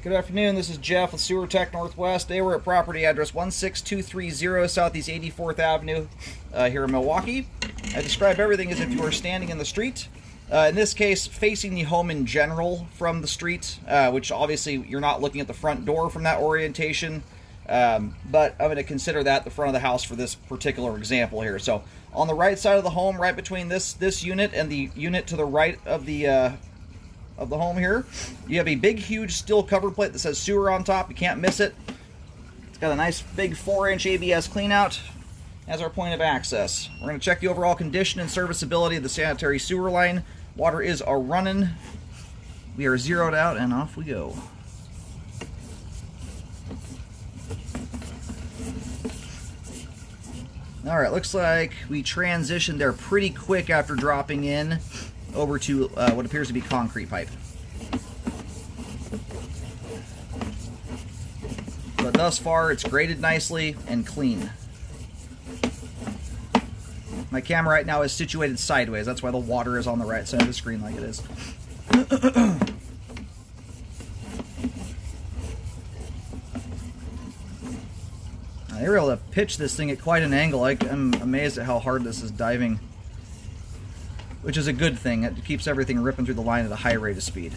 Good afternoon, this is Jeff with Sewer Tech Northwest. Today we're at property address 16230 Southeast 84th Avenue here in Milwaukee. I describe everything as if you were standing in the street. In this case, facing the home in general from the street, which obviously you're not looking at the front door from that orientation, but I'm going to consider that the front of the house for this particular example here. So on the right side of the home, right between this unit and the unit to the right of the home here, you have a big, huge steel cover plate that says sewer on top. You can't miss it. It's got a nice big 4-inch ABS cleanout as our point of access. We're going to check the overall condition and serviceability of the sanitary sewer line. Water is running. We are zeroed out, and off we go. All right, looks like we transitioned there pretty quick after dropping in over to what appears to be concrete pipe. But thus far, it's graded nicely and clean. My camera right now is situated sideways. That's why the water is on the right side of the screen like it is. They were able to pitch this thing at quite an angle. I'm amazed at how hard this is diving, which is a good thing. It keeps everything ripping through the line at a high rate of speed.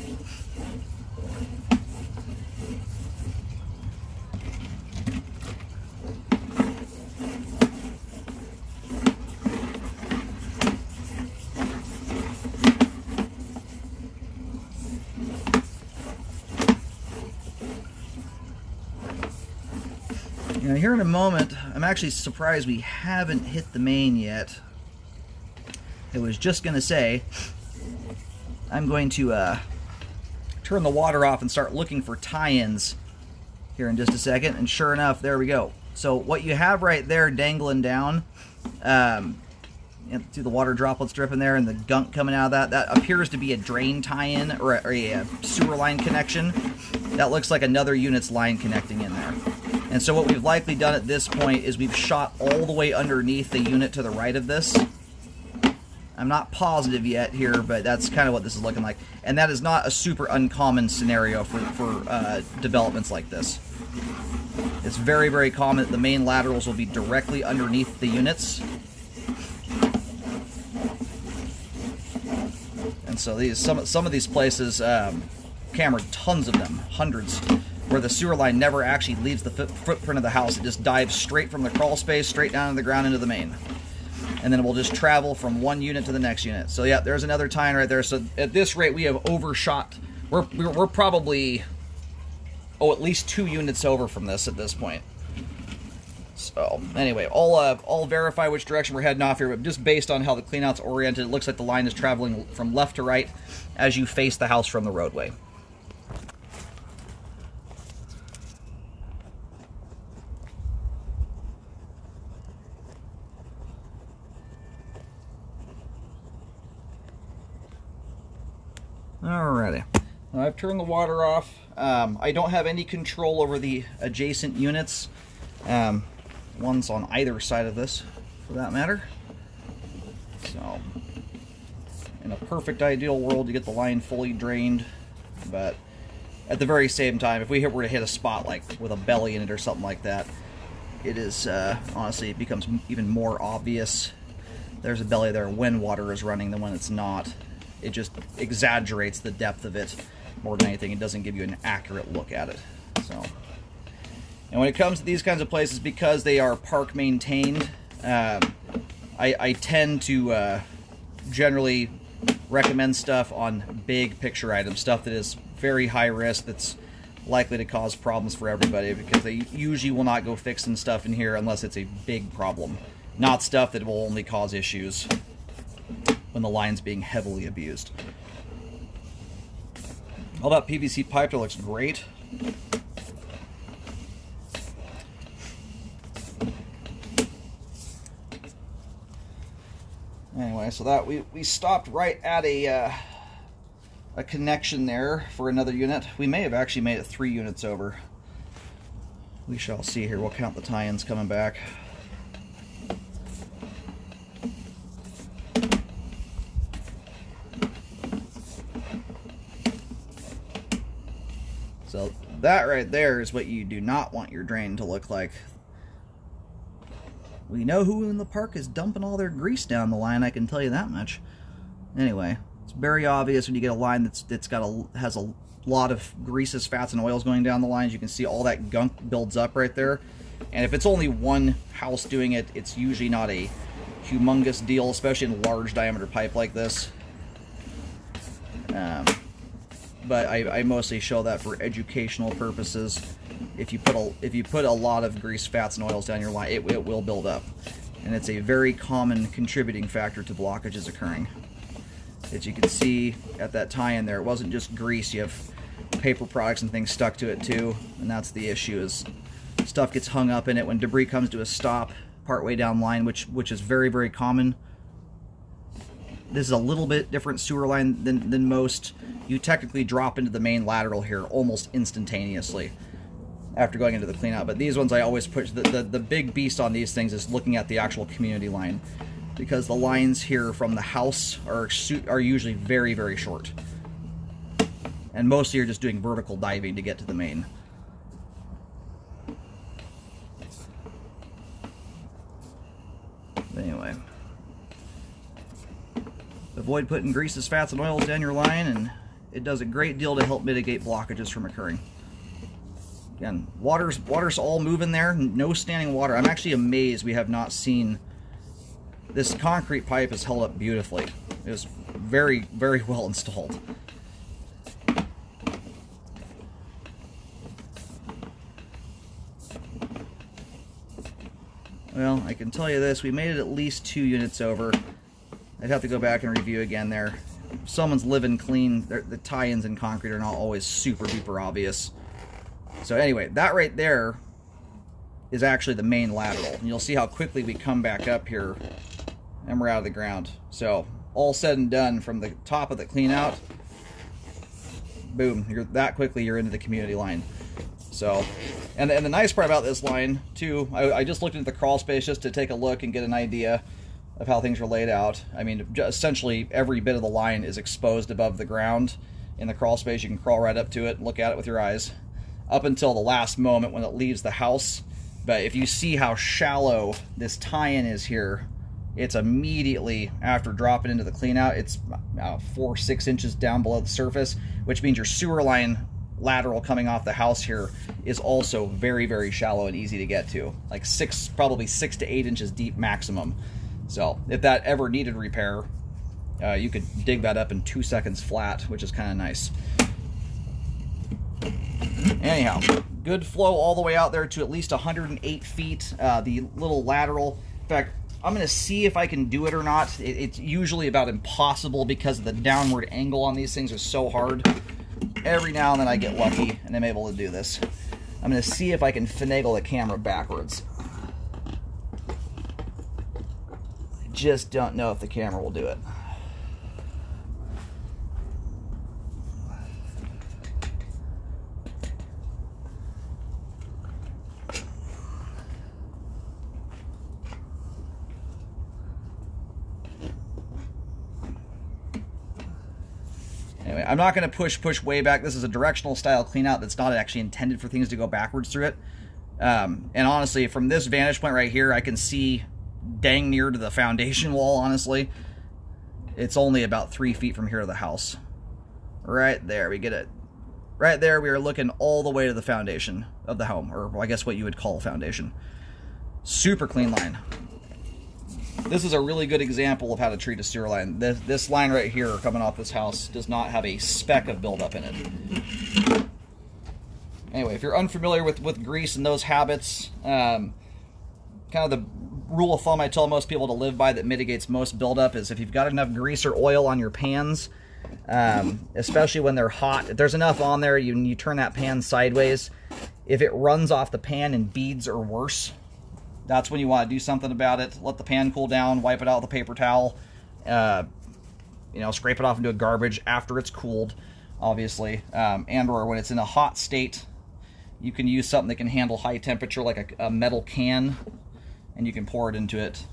You know, here in a moment, I'm actually surprised we haven't hit the main yet. I was just going to say, I'm going to turn the water off and start looking for tie-ins here in just a second, and sure enough, there we go. So what you have right there dangling down, see the water droplets dripping there and the gunk coming out of that appears to be a drain tie-in or a sewer line connection. That looks like another unit's line connecting in there. And so what we've likely done at this point is we've shot all the way underneath the unit to the right of this. I'm not positive yet here, but that's kind of what this is looking like. And that is not a super uncommon scenario for developments like this. It's very, very common that the main laterals will be directly underneath the units. And so some of these places, camera tons of them, hundreds, where the sewer line never actually leaves the footprint of the house. It just dives straight from the crawl space, straight down to the ground into the main. And then it will just travel from one unit to the next unit. So yeah, there's another tie-in right there. So at this rate, we have overshot. We're probably, at least 2 units over from this at this point. So anyway, I'll verify which direction we're heading off here, but just based on how the cleanout's oriented, it looks like the line is traveling from left to right as you face the house from the roadway. Alrighty, I've turned the water off. I don't have any control over the adjacent units. One's on either side of this, for that matter. So, in a perfect ideal world, you get the line fully drained, but at the very same time, if we were to hit a spot like with a belly in it or something like that, it is, honestly, it becomes even more obvious. There's a belly there when water is running than when it's not. It just exaggerates the depth of it more than anything. It doesn't give you an accurate look at it. So, and when it comes to these kinds of places, because they are park maintained, I tend to generally recommend stuff on big picture items, stuff that is very high risk, that's likely to cause problems for everybody, because they usually will not go fixing stuff in here unless it's a big problem, not stuff that will only cause issues when the line's being heavily abused. All that PVC pipe there looks great. Anyway, so that we stopped right at a connection there for another unit. We may have actually made it 3 units over. We shall see here. We'll count the tie-ins coming back. So that right there is what you do not want your drain to look like. We know who in the park is dumping all their grease down the line, I can tell you that much. Anyway, it's very obvious when you get a line has a lot of greases, fats, and oils going down the lines. You can see all that gunk builds up right there. And if it's only one house doing it, it's usually not a humongous deal, especially in large diameter pipe like this. But I mostly show that for educational purposes. If you put a lot of grease, fats, and oils down your line, it will build up, and it's a very common contributing factor to blockages occurring. As you can see at that tie-in there, it wasn't just grease. You have paper products and things stuck to it too, and that's the issue. Is stuff gets hung up in it when debris comes to a stop partway down line, which is very, very common. This is a little bit different sewer line than most. You technically drop into the main lateral here almost instantaneously after going into the cleanout. But these ones I always push. The big beast on these things is looking at the actual community line, because the lines here from the house are usually very, very short. And mostly you're just doing vertical diving to get to the main. Anyway, avoid putting greases, fats, and oils down your line, and it does a great deal to help mitigate blockages from occurring. Again, water's all moving there, no standing water. I'm actually amazed we have not seen. This concrete pipe is held up beautifully. It was very, very well installed. Well, I can tell you this, we made it at least 2 units over. I'd have to go back and review again there. If someone's living clean, the tie-ins in concrete are not always super duper obvious. So anyway, that right there is actually the main lateral. And you'll see how quickly we come back up here and we're out of the ground. So all said and done, from the top of the clean out, boom, that quickly you're into the community line. So, and the nice part about this line too, I just looked into the crawl space just to take a look and get an idea of how things are laid out. I mean, essentially every bit of the line is exposed above the ground in the crawl space. You can crawl right up to it and look at it with your eyes up until the last moment when it leaves the house. But if you see how shallow this tie-in is here, it's immediately after dropping into the clean out, it's 4-6 inches down below the surface, which means your sewer line lateral coming off the house here is also very, very shallow and easy to get to, like probably 6 to 8 inches deep maximum. So if that ever needed repair, you could dig that up in 2 seconds flat, which is kind of nice. Anyhow, good flow all the way out there to at least 108 feet. The little lateral, in fact, I'm going to see if I can do it or not. It's usually about impossible because of the downward angle on these things is so hard. Every now and then I get lucky and I'm able to do this. I'm going to see if I can finagle the camera backwards. I just don't know if the camera will do it. Anyway, I'm not going to push way back. This is a directional style cleanout that's not actually intended for things to go backwards through it. And honestly, from this vantage point right here, I can see dang near to the foundation wall, honestly. It's only about 3 feet from here to the house. Right there, we get it. Right there, we are looking all the way to the foundation of the home, or I guess what you would call a foundation. Super clean line. This is a really good example of how to treat a sewer line. This line right here coming off this house does not have a speck of buildup in it. Anyway, if you're unfamiliar with grease and those habits, kind of the rule of thumb I tell most people to live by that mitigates most buildup is if you've got enough grease or oil on your pans, especially when they're hot, if there's enough on there, you turn that pan sideways. If it runs off the pan in beads or worse, that's when you want to do something about it. Let the pan cool down, wipe it out with a paper towel, scrape it off into a garbage after it's cooled, obviously, and or when it's in a hot state, you can use something that can handle high temperature, like a metal can, and you can pour it into it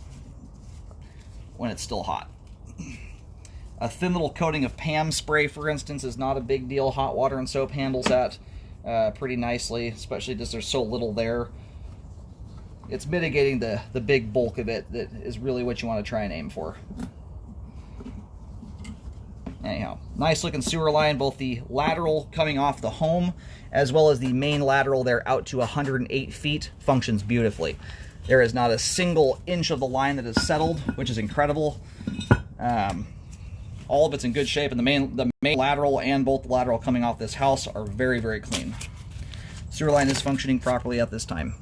when it's still hot. A thin little coating of PAM spray, for instance, is not a big deal. Hot water and soap handles that. pretty nicely, especially because there's so little there. It's mitigating the big bulk of it that is really what you want to try and aim for. Anyhow, nice looking sewer line, both the lateral coming off the home as well as the main lateral there out to 108 feet functions beautifully. There is not a single inch of the line that is settled, which is incredible. All of it's in good shape, and the main lateral and both the lateral coming off this house are very, very clean. Sewer line is functioning properly at this time.